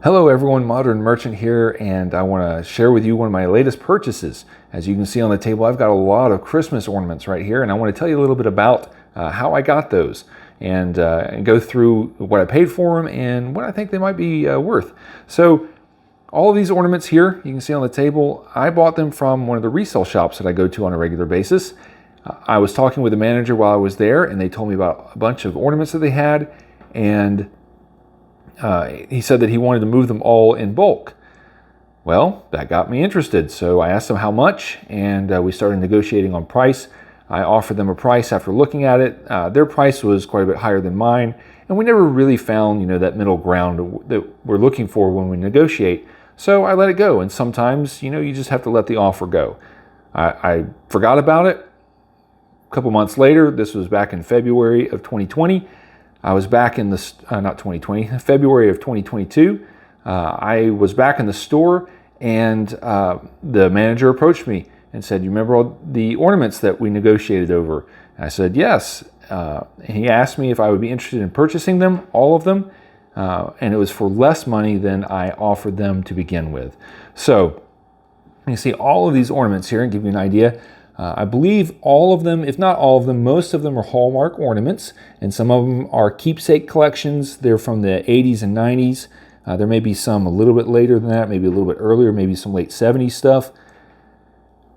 Hello everyone, Modern Merchant here, and I want to share with you one of my latest purchases. As you can see on the table, I've got a lot of Christmas ornaments right here, and I want to tell you a little bit about how I got those and go through what I paid for them and what I think they might be worth. So all of these ornaments here, you can see on the table, I bought them from one of the resale shops that I go to on a regular basis. I was talking with the manager while I was there, and they told me about a bunch of ornaments that they had, and he said that he wanted to move them all in bulk. Well, that got me interested, so I asked them how much, and we started negotiating on price. I offered them a price after looking at it. Their price was quite a bit higher than mine, and we never really found, that middle ground that we're looking for when we negotiate. So I let it go, and sometimes, you just have to let the offer go. I forgot about it. A couple months later, this was back in February of 2020. I was back in the, not 2020, February of 2022. I was back in the store, and the manager approached me and said, "You remember all the ornaments that we negotiated over?" And I said, "Yes." And he asked me if I would be interested in purchasing them, all of them, and it was for less money than I offered them to begin with. So you see all of these ornaments here, and give you an idea. I believe all of them, if not all of them, most of them are Hallmark ornaments, and some of them are keepsake collections. They're from the 80s and 90s. There may be some a little bit later than that, maybe a little bit earlier, maybe some late 70s stuff.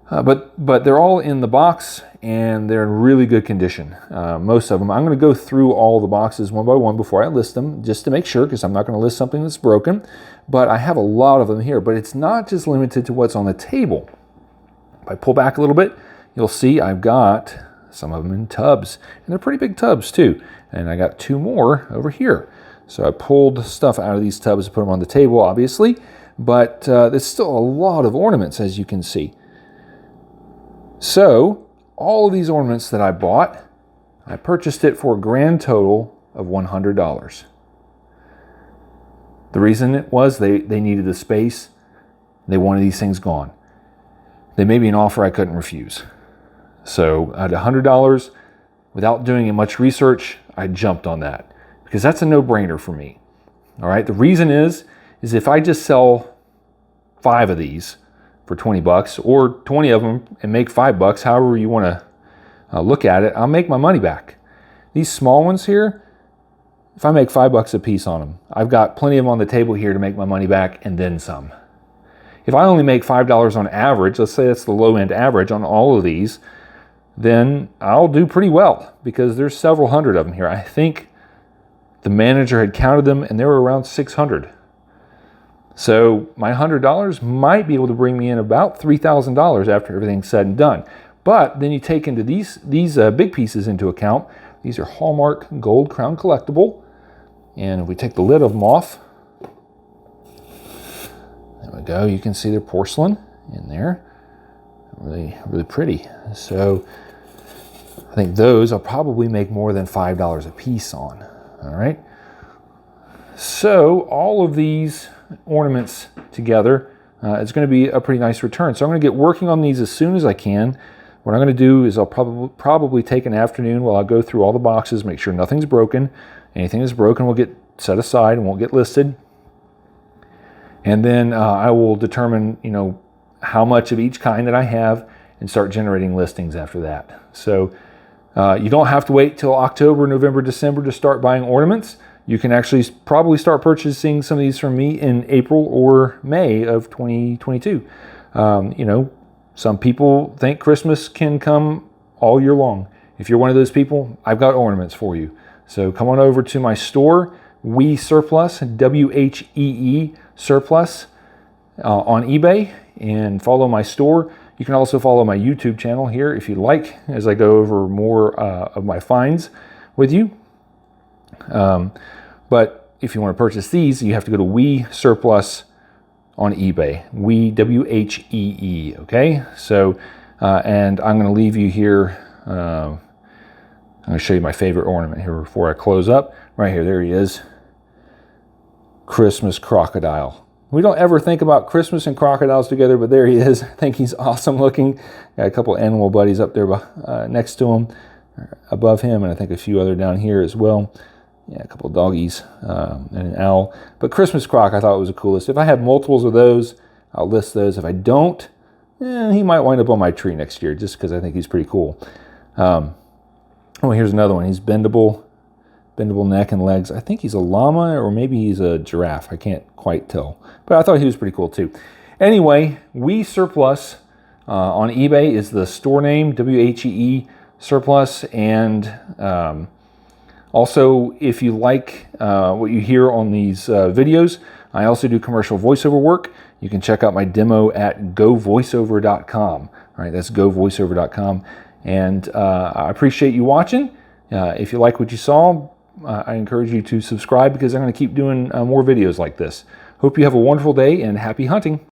But they're all in the box, and they're in really good condition, most of them. I'm going to go through all the boxes one by one before I list them, just to make sure, because I'm not going to list something that's broken. But I have a lot of them here, but it's not just limited to what's on the table. If I pull back a little bit, you'll see I've got some of them in tubs, and they're pretty big tubs too. And I got two more over here. So I pulled stuff out of these tubs to put them on the table, obviously, but there's still a lot of ornaments, as you can see. So all of these ornaments that I bought, I purchased it for a grand total of $100. The reason it was they needed the space. They wanted these things gone. They made me an offer I couldn't refuse. So at $100, without doing much research, I jumped on that because that's a no-brainer for me. All right. The reason is if I just sell 5 of these for $20 or 20 of them and make $5, however you want to look at it, I'll make my money back. These small ones here, if I make $5 a piece on them, I've got plenty of them on the table here to make my money back and then some. If I only make $5 on average, let's say that's the low end average on all of these, then I'll do pretty well because there's several hundred of them here. I think the manager had counted them and there were around 600. So my $100 might be able to bring me in about $3,000 after everything's said and done. But then you take into these big pieces into account. These are Hallmark Gold Crown Collectible. And if we take the lid of them off, there we go. You can see they're porcelain in there. Really, really pretty. So I think those I'll probably make more than $5 a piece on. All right. So all of these ornaments together, it's going to be a pretty nice return. So I'm going to get working on these as soon as I can. What I'm going to do is I'll probably take an afternoon while I go through all the boxes, make sure nothing's broken. Anything that's broken will get set aside and won't get listed. And then I will determine, how much of each kind that I have and start generating listings after that. So you don't have to wait till October, November, December to start buying ornaments. You can actually probably start purchasing some of these from me in April or May of 2022. Some people think Christmas can come all year long. If you're one of those people, I've got ornaments for you. So come on over to my store, We Surplus, WHEE Surplus, on eBay, and follow my store. You can also follow my YouTube channel here if you like, as I go over more of my finds with you. But if you want to purchase these, you have to go to We Surplus on eBay. We, WHEE, okay? So, and I'm going to leave you here. I'm going to show you my favorite ornament here before I close up. Right here, there he is. Christmas crocodile. We don't ever think about Christmas and crocodiles together, but there he is. I think he's awesome looking. Got a couple animal buddies up there next to him, above him, and I think a few other down here as well. Yeah, a couple of doggies and an owl. But Christmas croc I thought was the coolest. If I have multiples of those, I'll list those. If I don't, he might wind up on my tree next year just because I think he's pretty cool. Oh, here's another one. He's bendable neck and legs. I think he's a llama or maybe he's a giraffe. I can't quite tell. But I thought he was pretty cool too. Anyway, We Surplus on eBay is the store name, WHEE Surplus. And also, if you like what you hear on these videos, I also do commercial voiceover work. You can check out my demo at govoiceover.com. All right, that's govoiceover.com. And I appreciate you watching. If you like what you saw, I encourage you to subscribe because I'm going to keep doing more videos like this. Hope you have a wonderful day and happy hunting.